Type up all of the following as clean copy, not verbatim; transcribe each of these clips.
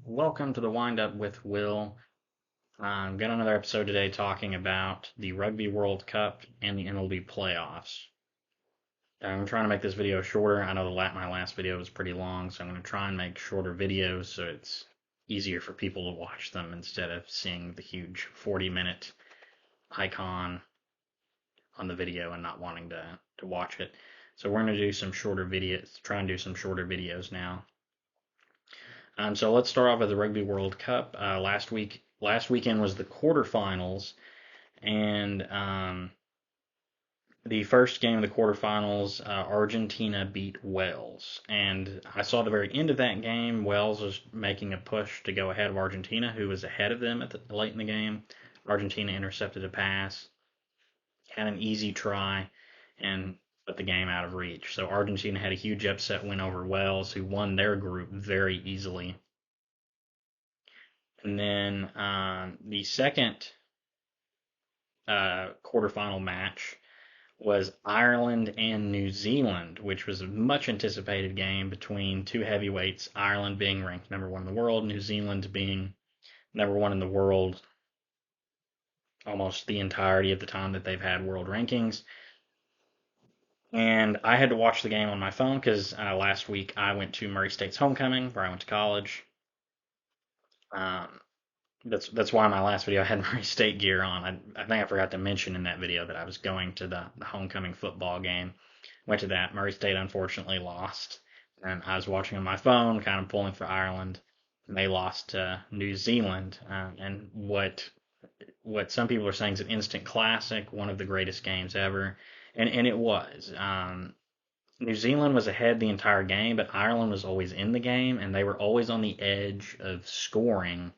Welcome to the Wind Up with Will. Got another episode today talking about the Rugby World Cup and the MLB playoffs. I'm trying to make this video shorter. I know my last video was pretty long, so I'm going to try and make shorter videos so it's easier for people to watch them instead of seeing the huge 40-minute icon on the video and not wanting to watch it. So we're going to do some shorter videos, try and do some shorter videos now. So let's start off with the Rugby World Cup. Last weekend was the quarterfinals, and the first game of the quarterfinals, Argentina beat Wales. And I saw the very end of that game. Wales was making a push to go ahead of Argentina, who was ahead of them late in the game. Argentina intercepted a pass, had an easy try, and put the game out of reach. So Argentina had a huge upset win over Wales, who won their group very easily. And then the second quarterfinal match was Ireland and New Zealand, which was a much anticipated game between two heavyweights, Ireland being ranked number one in the world, New Zealand being number one in the world almost the entirety of the time that they've had world rankings. And I had to watch the game on my phone because last week I went to Murray State's homecoming, where I went to college. That's why my last video I had Murray State gear on. I think I forgot to mention in that video that I was going to the homecoming football game. Went to that. Murray State unfortunately lost, and I was watching on my phone, kind of pulling for Ireland, and they lost to New Zealand. And what some people are saying is an instant classic, one of the greatest games ever, and it was. New Zealand was ahead the entire game, but Ireland was always in the game, and they were always on the edge of scoring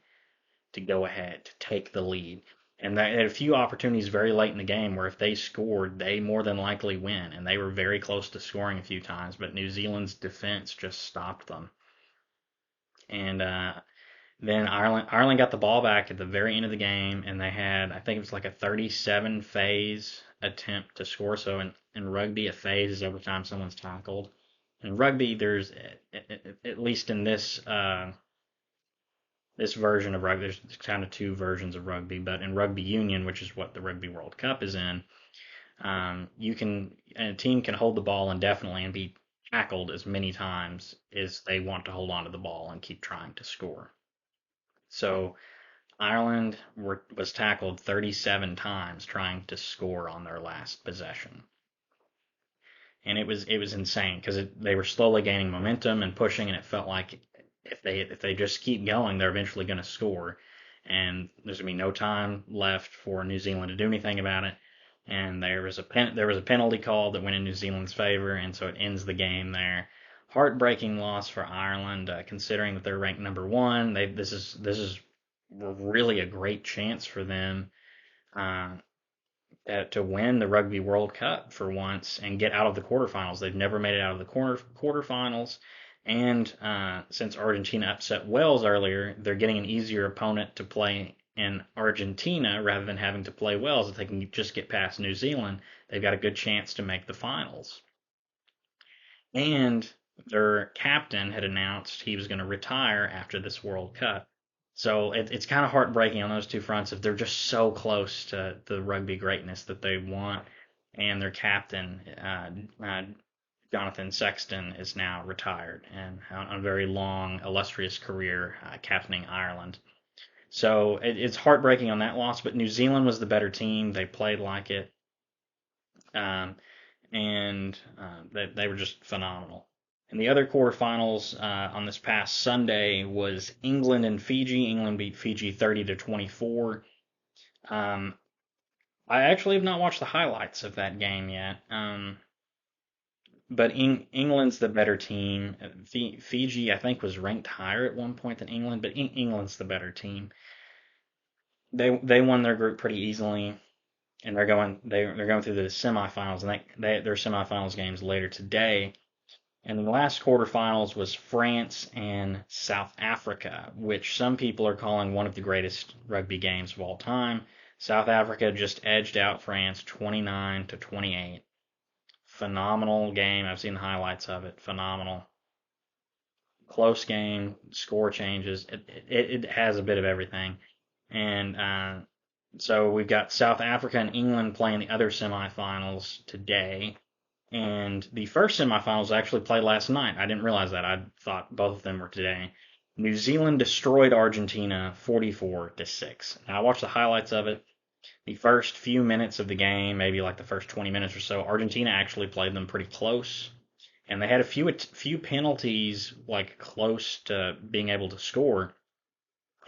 to go ahead, to take the lead. And they had a few opportunities very late in the game where if they scored, they more than likely win. And they were very close to scoring a few times, but New Zealand's defense just stopped them. And then Ireland got the ball back at the very end of the game, and they had, I think it was like a 37 phase attempt to score. So in rugby, a phase is every time someone's tackled. In rugby, there's, at least in this version of rugby. There's kind of two versions of rugby, but in rugby union, which is what the Rugby World Cup is in, a team can hold the ball indefinitely and be tackled as many times as they want to hold on to the ball and keep trying to score. So Ireland was tackled 37 times trying to score on their last possession. And it was insane because they were slowly gaining momentum and pushing, and it felt like if they just keep going, they're eventually going to score, and there's going to be no time left for New Zealand to do anything about it. And there was a penalty call that went in New Zealand's favor, and so it ends the game there. Heartbreaking loss for Ireland, considering that they're ranked number one. This is really a great chance for them to win the Rugby World Cup for once and get out of the quarterfinals. They've never made it out of the quarterfinals. And since Argentina upset Wales earlier, they're getting an easier opponent to play in Argentina rather than having to play Wales. If they can just get past New Zealand, they've got a good chance to make the finals. And their captain had announced he was going to retire after this World Cup. So it's kind of heartbreaking on those two fronts if they're just so close to the rugby greatness that they want. And their captain, Jonathan Sexton, is now retired and on a very long, illustrious career captaining Ireland. So it's heartbreaking on that loss, but New Zealand was the better team. They played like it, and they were just phenomenal. And the other quarterfinals on this past Sunday was England and Fiji. England beat Fiji 30-24. I actually have not watched the highlights of that game yet. But England's the better team. Fiji, I think, was ranked higher at one point than England, but England's the better team. They won their group pretty easily, and they're going through the semifinals, and their semifinals games later today. And the last quarterfinals was France and South Africa, which some people are calling one of the greatest rugby games of all time. South Africa just edged out France 29-28. Phenomenal game. I've seen the highlights of it. Phenomenal. close game, score changes. It has a bit of everything. And so we've got South Africa and England playing the other semifinals today. And the first semifinals actually played last night. I didn't realize that. I thought both of them were today. New Zealand destroyed Argentina 44-6. Now I watched the highlights of it. The first few minutes of the game, maybe like the first 20 minutes or so, Argentina actually played them pretty close, and they had a few penalties like close to being able to score.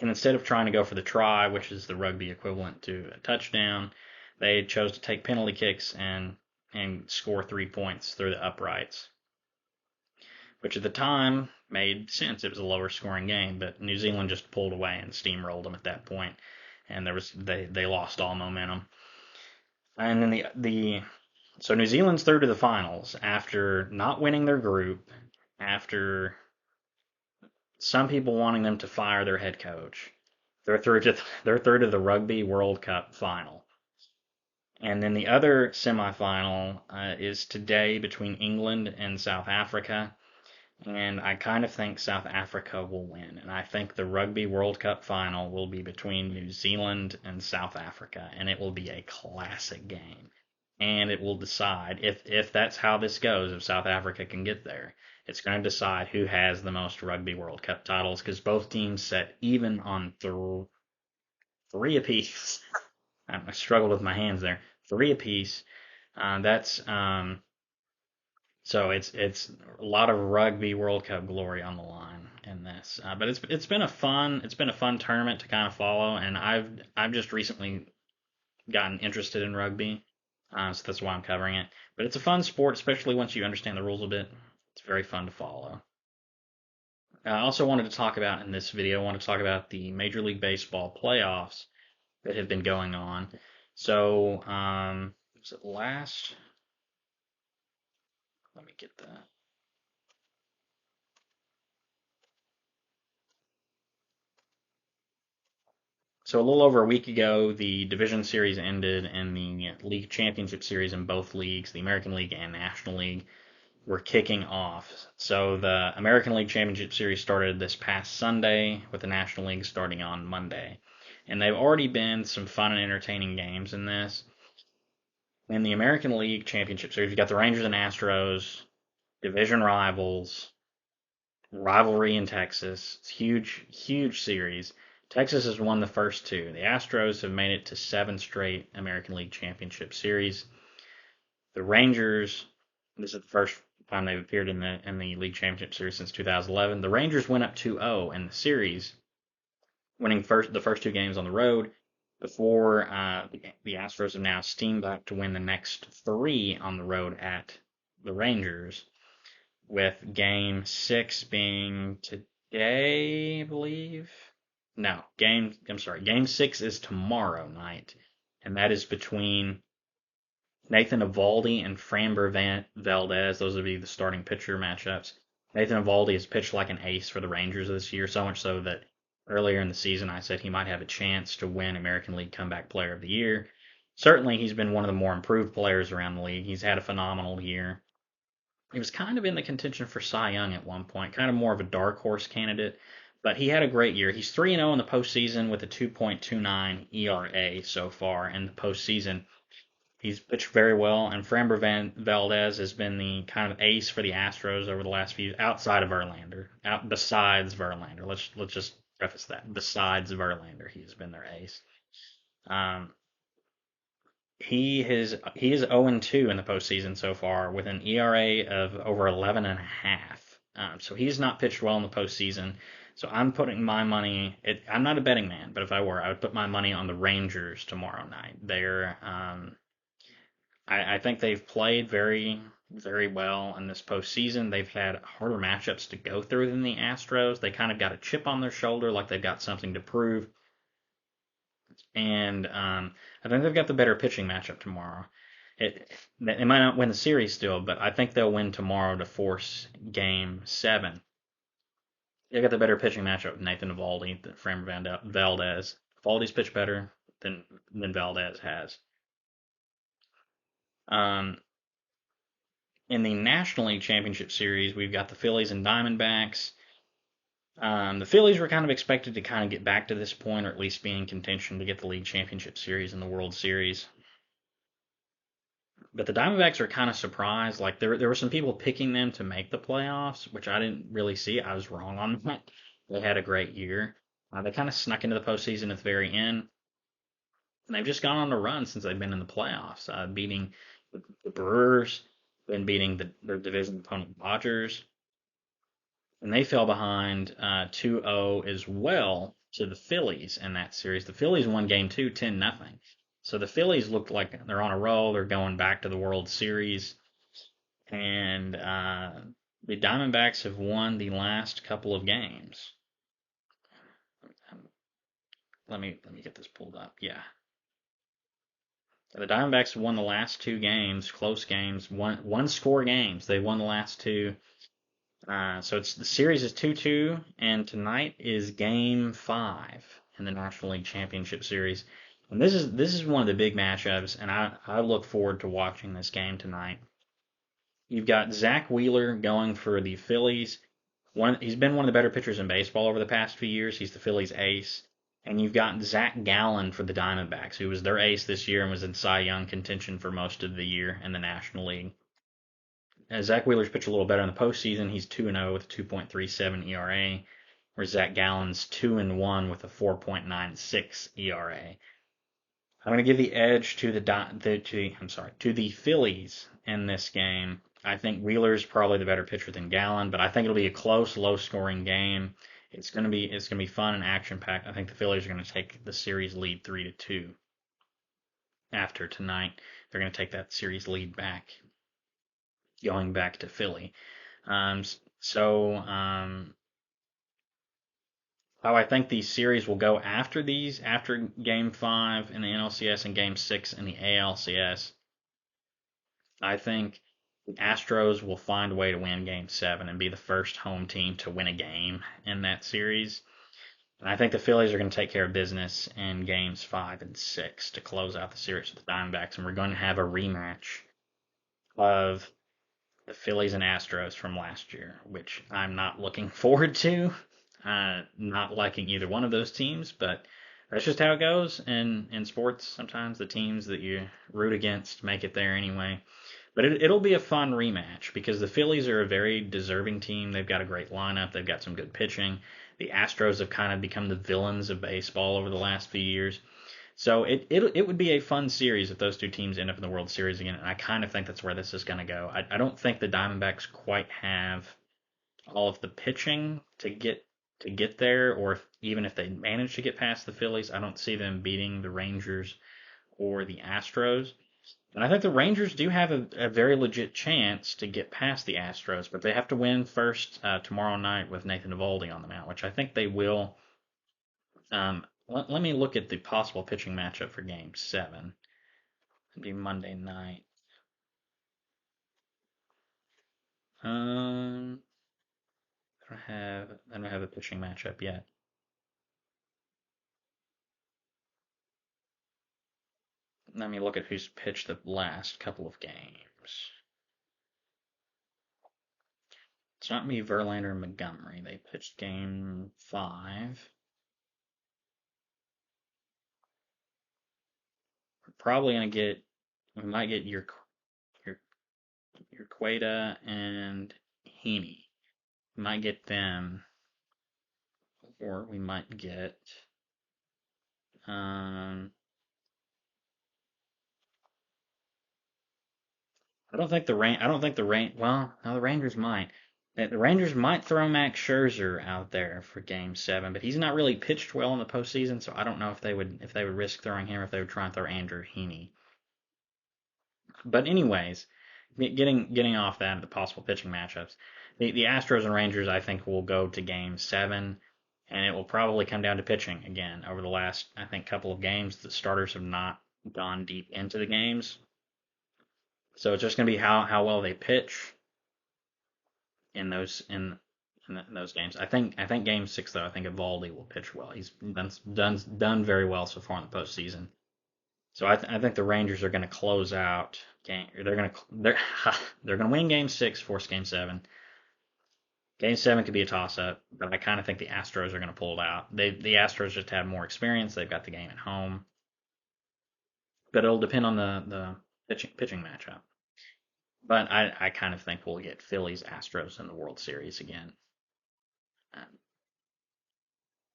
And instead of trying to go for the try, which is the rugby equivalent to a touchdown, they chose to take penalty kicks and score 3 points through the uprights, which at the time made sense. It was a lower scoring game, but New Zealand just pulled away and steamrolled them at that point, and they lost all momentum. And then the so New Zealand's through to the finals after not winning their group, after some people wanting them to fire their head coach. They're through to the Rugby World Cup final. And then the other semifinal is today between England and South Africa. And I kind of think South Africa will win. And I think the Rugby World Cup final will be between New Zealand and South Africa. And it will be a classic game. And it will decide if that's how this goes, if South Africa can get there. It's going to decide who has the most Rugby World Cup titles because both teams set even on three apiece. I struggled with my hands there. Three apiece. That's so it's a lot of Rugby World Cup glory on the line in this. But it's been a fun tournament to kind of follow, and I've just recently gotten interested in rugby, so that's why I'm covering it. But it's a fun sport, especially once you understand the rules a bit. It's very fun to follow. I also wanted to talk about in this video. I want to talk about the Major League Baseball playoffs that have been going on. So, was it last? Let me get that. So a little over a week ago, the division series ended, and the league championship series in both leagues, the American League and National League, were kicking off. So the American League Championship Series started this past Sunday, with the National League starting on Monday. And they've already been some fun and entertaining games in this. In the American League Championship Series, you got the Rangers and Astros, division rivals, rivalry in Texas. It's huge, huge series. Texas has won the first two. The Astros have made it to 7 straight American League Championship Series. The Rangers, this is the first time they've appeared in the League Championship Series since 2011. The Rangers went up 2-0 in the series, winning the first two games on the road. Before the Astros have now steamed back to win the next 3 on the road at the Rangers, with Game 6 being today, I believe. No, Game 6 is tomorrow night, and that is between Nathan Eovaldi and Framber Valdez. Those would be the starting pitcher matchups. Nathan Eovaldi has pitched like an ace for the Rangers this year, so much so that earlier in the season I said he might have a chance to win American League Comeback Player of the Year. Certainly, he's been one of the more improved players around the league. He's had a phenomenal year. He was kind of in the contention for Cy Young at one point, kind of more of a dark horse candidate, but he had a great year. He's 3-0 in the postseason with a 2.29 ERA so far in the postseason. He's pitched very well, and Framber Valdez has been the kind of ace for the Astros over the last few, outside of besides Verlander. Let's just preface that. Besides Verlander, he's been their ace. Um, he is 0-2 in the postseason so far with an ERA of over 11.5. So he's not pitched well in the postseason. So I'm putting my money. I'm not a betting man, but if I were, I would put my money on the Rangers tomorrow night. I think they've played very, very well in this postseason. They've had harder matchups to go through than the Astros. They kind of got a chip on their shoulder, like they've got something to prove. And I think they've got the better pitching matchup tomorrow. They might not win the series still, but I think they'll win tomorrow to force Game 7. They've got the better pitching matchup with Nathan Eovaldi than Framber Valdez. Eovaldi's pitched better than Valdez has. Um, in the National League Championship Series, we've got the Phillies and Diamondbacks. The Phillies were kind of expected to kind of get back to this point, or at least be in contention to get the League Championship Series and the World Series. But the Diamondbacks are kind of surprised. Like there were some people picking them to make the playoffs, which I didn't really see. I was wrong on that. They had a great year. They kind of snuck into the postseason at the very end, and they've just gone on a run since they've been in the playoffs, beating the Brewers, then beating their division opponent Dodgers, and they fell behind 2-0 as well to the Phillies in that series. The Phillies won game two, 10-0. So the Phillies looked like they're on a roll. They're going back to the World Series. And the Diamondbacks have won the last couple of games. Let me get this pulled up. Yeah. The Diamondbacks have won the last two games, close games, one score games. They won the last two. So the series is 2-2, and tonight is Game 5 in the National League Championship Series. And this is one of the big matchups, and I look forward to watching this game tonight. You've got Zach Wheeler going for the Phillies. He's been one of the better pitchers in baseball over the past few years. He's the Phillies' ace. And you've got Zach Gallen for the Diamondbacks, who was their ace this year and was in Cy Young contention for most of the year in the National League. Zach Wheeler's pitched a little better in the postseason. He's 2-0 with a 2.37 ERA, where Zach Gallen's 2-1 with a 4.96 ERA. I'm going to give the edge to the Phillies in this game. I think Wheeler's probably the better pitcher than Gallen, but I think it'll be a close, low-scoring game. It's going to be fun and action-packed. I think the Phillies are going to take the series lead 3-2 after tonight. They're going to take that series lead back, going back to Philly. So how I think these series will go after Game 5 in the NLCS and Game 6 in the ALCS. I think the Astros will find a way to win Game 7 and be the first home team to win a game in that series. And I think the Phillies are going to take care of business in Games 5 and 6 to close out the series with the Diamondbacks. And we're going to have a rematch of the Phillies and Astros from last year, which I'm not looking forward to. Not liking either one of those teams, but that's just how it goes in sports. Sometimes the teams that you root against make it there anyway. But it'll be a fun rematch because the Phillies are a very deserving team. They've got a great lineup. They've got some good pitching. The Astros have kind of become the villains of baseball over the last few years. So it would be a fun series if those two teams end up in the World Series again. And I kind of think that's where this is going to go. I don't think the Diamondbacks quite have all of the pitching to get there, or even if they manage to get past the Phillies, I don't see them beating the Rangers or the Astros. And I think the Rangers do have a very legit chance to get past the Astros, but they have to win first tomorrow night with Nathan Eovaldi on the mound, which I think they will. Let me look at the possible pitching matchup for Game 7. It'd be Monday night. I don't have a pitching matchup yet. Let me look at who's pitched the last couple of games. It's not me, Verlander, and Montgomery. They pitched Game 5. We're probably gonna get. We might get your Queta and Heaney. We might get them, or we might get. I don't think the rain. I don't think the rain. Well, no, the Rangers might. The Rangers might throw Max Scherzer out there for Game 7, but he's not really pitched well in the postseason, so I don't know if they would risk throwing him, or if they would try and throw Andrew Heaney. But anyways, getting off that, the possible pitching matchups, the Astros and Rangers I think will go to Game 7, and it will probably come down to pitching again. Over the last I think couple of games, the starters have not gone deep into the games. So it's just going to be how well they pitch in those games. I think Game 6 though. I think Eovaldi will pitch well. He's done very well so far in the postseason. So I think the Rangers are going to close out game. They're going to win Game 6, force Game 7. Game 7 could be a toss-up, but I kind of think the Astros are going to pull it out. The Astros just have more experience. They've got the game at home, but it'll depend on the pitching matchup. But I kind of think we'll get Phillies Astros in the World Series again.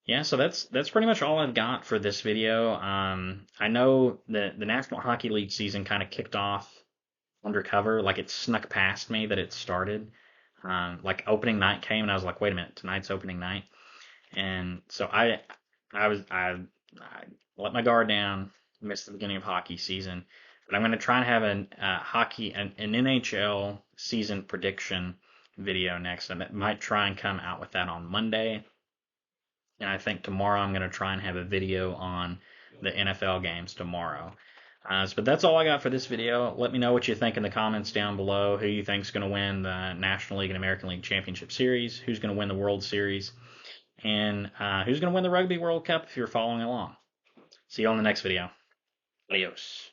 Yeah, so that's pretty much all I've got for this video. I know that the National Hockey League season kind of kicked off undercover, like it snuck past me that it started. Like opening night came, and I was like, wait a minute, tonight's opening night, and so I let my guard down, missed the beginning of hockey season, but I'm going to try and have an NHL season prediction video next, and it might try and come out with that on Monday. And I think tomorrow I'm going to try and have a video on the NFL games tomorrow. But that's all I got for this video. Let me know what you think in the comments down below. Who you think is going to win the National League and American League Championship Series? Who's going to win the World Series? And who's going to win the Rugby World Cup if you're following along? See you on the next video. Adios.